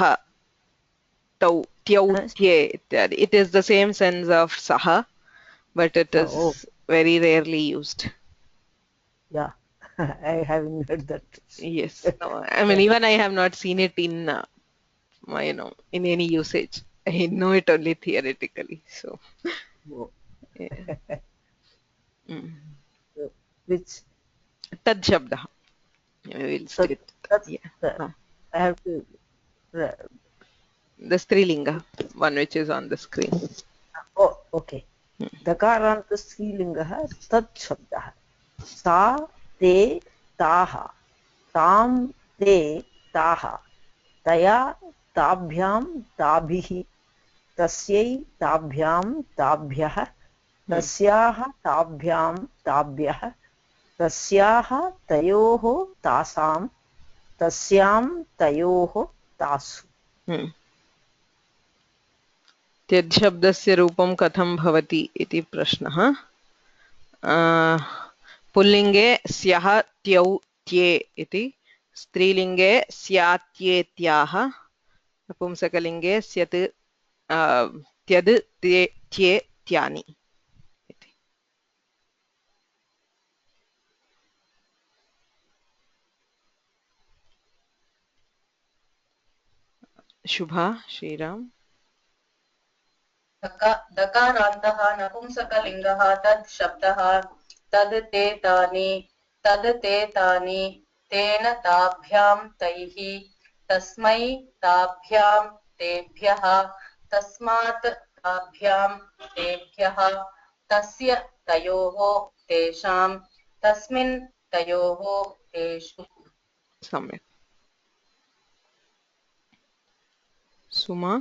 तौ त्यौ त्ये इत्यादि it is the same sense of saha but it is very rarely used. Yeah, I haven't heard that. Yes, no, I mean even I have not seen it in in any usage. I know it only theoretically, so yeah. Which tad shabdah we will state. I have to the strilinga one which is on the screen. Oh, okay. दकारान्त स्त्रीलिङ्गः तत् शब्दः सा ते ताः तां ते ताः तया ताभ्यां ताभिः तस्यै ताभ्यां ताभ्यः तस्याः ताभ्यां ताभ्यः तस्याः तयोः तासां तस्यां तयोः तासु त्यज् शब्दस्य रूपं कथं भवति इति प्रश्नः पुल्लिङ्गे स्यः त्यौ त्ये इति स्त्रीलिङ्गे स्यात्येत्याः नपुंसकलिङ्गे स्यत् त्यद् त्ये त्यानि इति शुभा श्रीराम दकारान्तः नपुंसकलिङ्गः तद् शब्दः तद् ते तानि तेन ताभ्यां तैः तस्मै ताभ्यां तेभ्यः तस्मात् ताभ्यां तेभ्यः तस्य तयोः तेषां तस्मिन् तयोः तेषु सम्यक् सुमा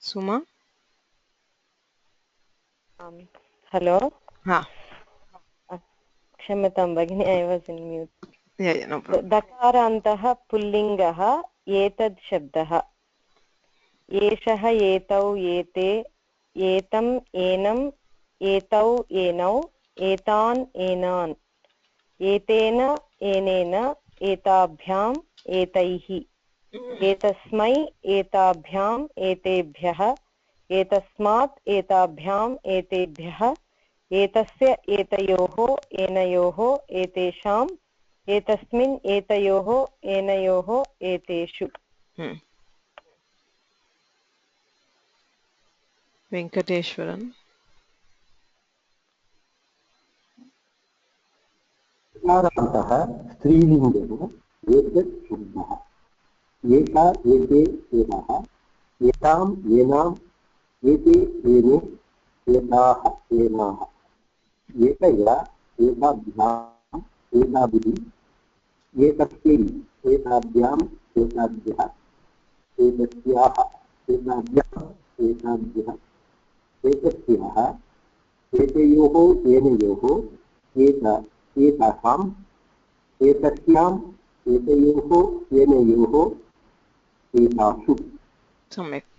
सुमा हेलो हाँ क्षम्यतां भगिनी I was in mute. Yeah, no problem. दकारान्तः पुल्लिङ्गः एतद् शब्दः एषः एतौ एते एतम् एनम् एतौ एनौ एतान् एनान् एतेन एनेन एताभ्याम् एतैः एतस्मै एताभ्याम् एतेभ्यः एतस्मात् एताभ्याम् एतेभ्यः एतस्य एतयोः एनयोः एतेषाम् एतस्मिन् एतयोः एनयोः एतेषु वेङ्कटेश्वरन् दकारान्तः स्त्रीलिङ्गे एतत् शब्दः एता एते एताः एताम् एनाम् एते एने एताः एनाः एतया एताभ्याम् एताभिः एतस्यै एताभ्याम् एताभ्यः एतस्याः एताभ्यः एताभ्यः एतस्याः एतयोः एनयोः एतासाम् एतस्याम् एतयोः एनयोः एतासु। सम्यक्।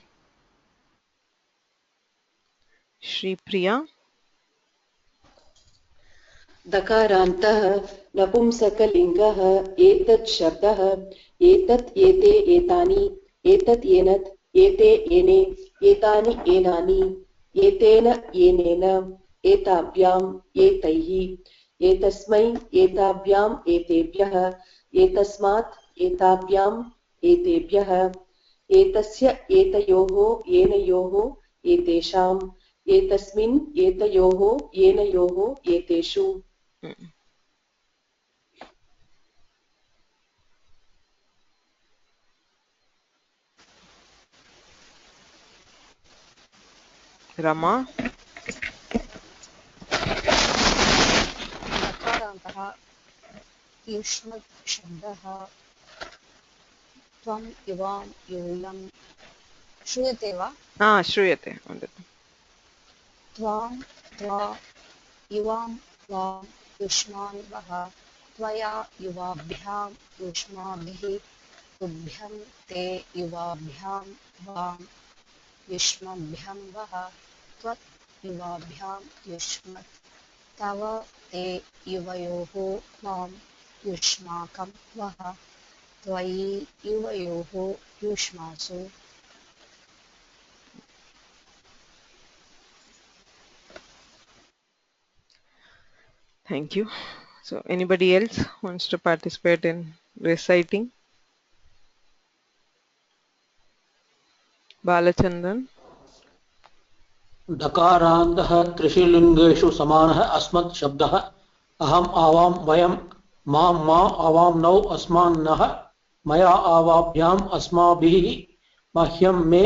श्रीप्रिया। दकारान्तः नपुंसकलिङ्गः एतत् शब्दः एतत् एते एतानि एतत् एनत् एते एने एतानि एनानि एतेन एनेन एताभ्याम् एतैः एतस्मै एताभ्याम् एतेभ्यः एतस्मात् एताभ्याम् एतेभ्यः एतस्य एतयोः एनयोः एतेषाम् एतस्मिन् एतयोः एनयोः एतेषु। रमा। नकारान्तः युष्मत् शब्दः त्वम् युवां यूयं श्रूयते वा? श्रूयते। त्वां त्वा युवां त्वां युष्मान् वः त्वया युवाभ्यां युष्माभिः तुभ्यं ते युवाभ्यां वां युष्मभ्यं वः त्वत् युवाभ्यां युष्मत् तव ते युवयोः वां युष्माकं वः त्वयि युवयोः युष्मासु। Thank you. So anybody else wants to participate in reciting? Balachandran. दकारान्तः त्रिषु लिङ्गेषु समानः अस्मत् शब्दः अहम् आवां वयं मां मा आवां नौ अस्मान्नः मया आवाभ्याम् अस्माभिः मह्यं मे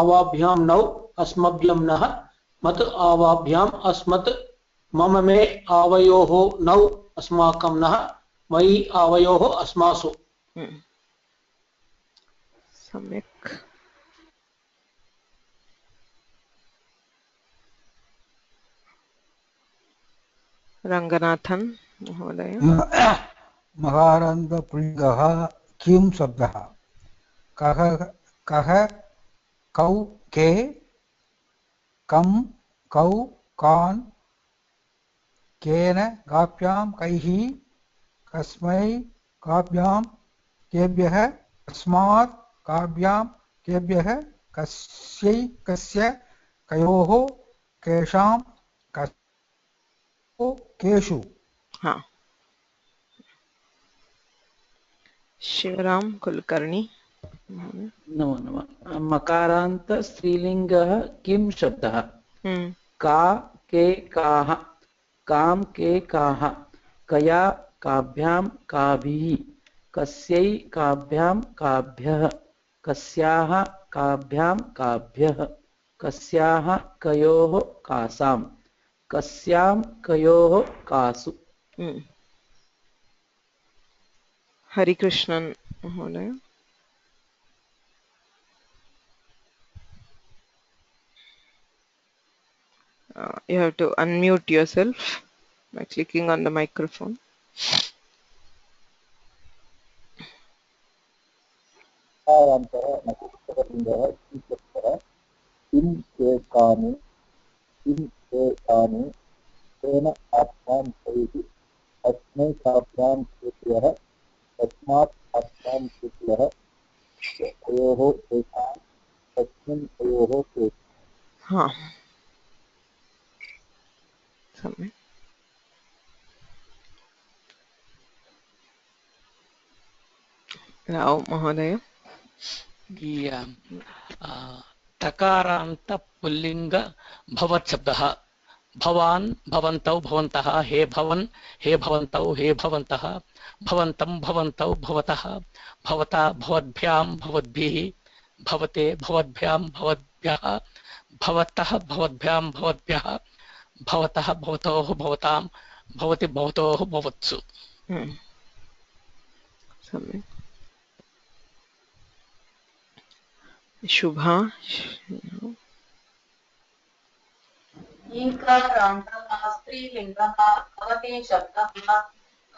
आवाभ्यां नौ अस्मभ्यं नः मत् आवाभ्याम् अस्मत् मम मे आवयोः नौ अस्माकं नः मयि आवयोः अस्मासु। सम्यक्। रङ्गनाथन् महोदय। मकारान्तपुल्लिङ्गः किं शब्दः? कः कः कौ के कं कौ कान् केन काभ्यां कैः कस्मै काभ्यां केभ्यः कस्मात् काभ्यां केभ्यः कस्यै कस्य कयोः केषां केषु। हाँ। शिवराम कुलकर्णी। नमो नमः। मकारान्त स्त्रीलिङ्गः किं शब्दः? का के काः कां के काः कया काभ्यां काभिः कस्यै काभ्यां काभ्यः कस्याः काभ्यां काभ्यः कस्याः कयोः कासां कस्यां कयोः कासु। हरिकृष्णन् महोदय। You have to unmute yourself by clicking on the microphone. किं के कानि किं के कानि तेन आभ्यां तैः अस्मै काभ्यां केभ्यः तस्मात् काभ्यां केभ्यः तयोः तेषां तस्मिन् तयोः तेषाम्। हाँ। सम्यक्। राव महोदय। तकारान्त पुल्लिङ्ग भवत् शब्दः भवान् भवन्तौ भवन्तः हे भवन् हे भवन्तौ हे भवन्तः भवन्तं भवन्तौ भवतः भवता भवद्भ्यां भवद्भिः भवते भवद्भ्यां भवद्भ्यः भवतः भवद्भ्यां भवद्भ्यः भवतः भवतोः भवतां भवति भवतोः भवत्सु। सम्यक्। शुभा ईकारान्तः स्त्रीलिङ्गः भवति शब्दः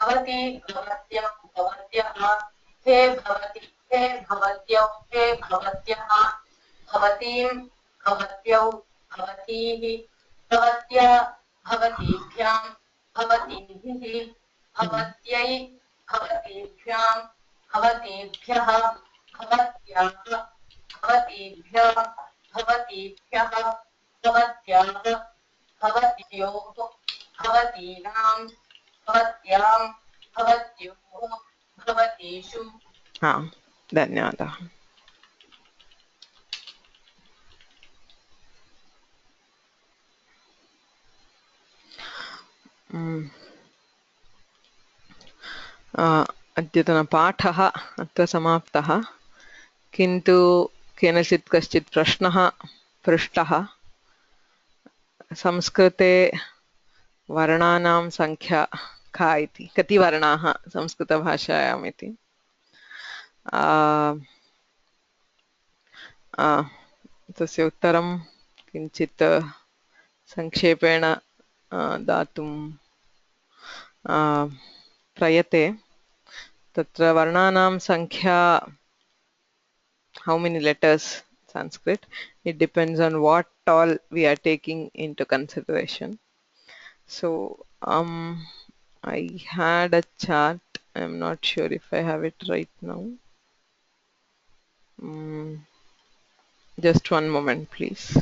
भवति भवत्यौ भवत्यः हे भवति हे भवत्यौ हे भवत्यः भवतीं भवत्यौ भवतीः भवत्या भवतीभ्यां भवतीभिः भवत्यै भवतीभ्यां भवतीभ्यः भवत्याः भवतीभ्यः भवतीभ्यः भवत्याः भवत्योः भवतीनां भवत्यां भवत्योः भवतीषु। हाँ, धन्यवादः। अद्यतनपाठः अत्र समाप्तः, किन्तु केनचित् कश्चित् प्रश्नः पृष्टः। संस्कृते वर्णानां संख्या का इति, कति वर्णाः संस्कृतभाषायाम् इति। तस्य उत्तरं किञ्चित् संक्षेपेण दातुं प्रयते। तत्र वर्णानां संख्या, how many letters Sanskrit, it depends on what all we are taking into consideration. So I had a chart, I'm not sure if I have it right now. Just one moment please.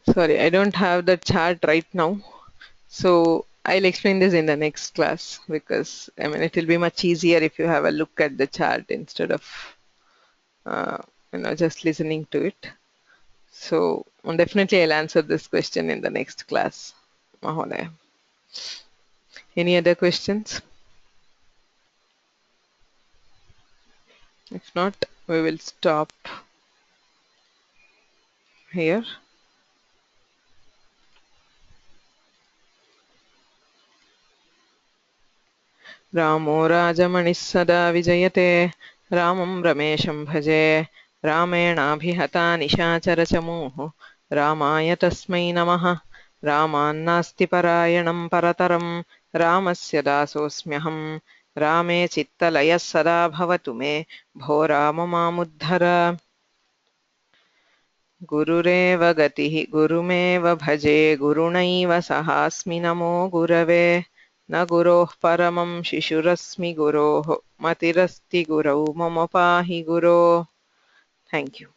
Sorry, I don't have the chart right now, so I'll explain this in the next class, because I mean it will be much easier if you have a look at the chart instead of just listening to it. So definitely I'll answer this question in the next class, Mahodaya. Any other questions? If not, we will stop here. रामो राजमणिः सदा विजयते, रामं रमेशं भजे, रामेणाभिहता निशाचरचमूः, रामाय तस्मै नमः। रामान्नास्ति परायणं परतरं, रामस्य दासोऽस्म्यहं। रामे चित्तलयः सदा भवतु मे, भो राम मामुद्धर। गुरुरेव गतिः गुरुमेव भजे, गुरुणैव सहास्मि नमो गुरवे। न गुरोः परमं शिशुरस्मि गुरोः, मतिरस्ति गुरौ मम पाहि गुरो। Thank you.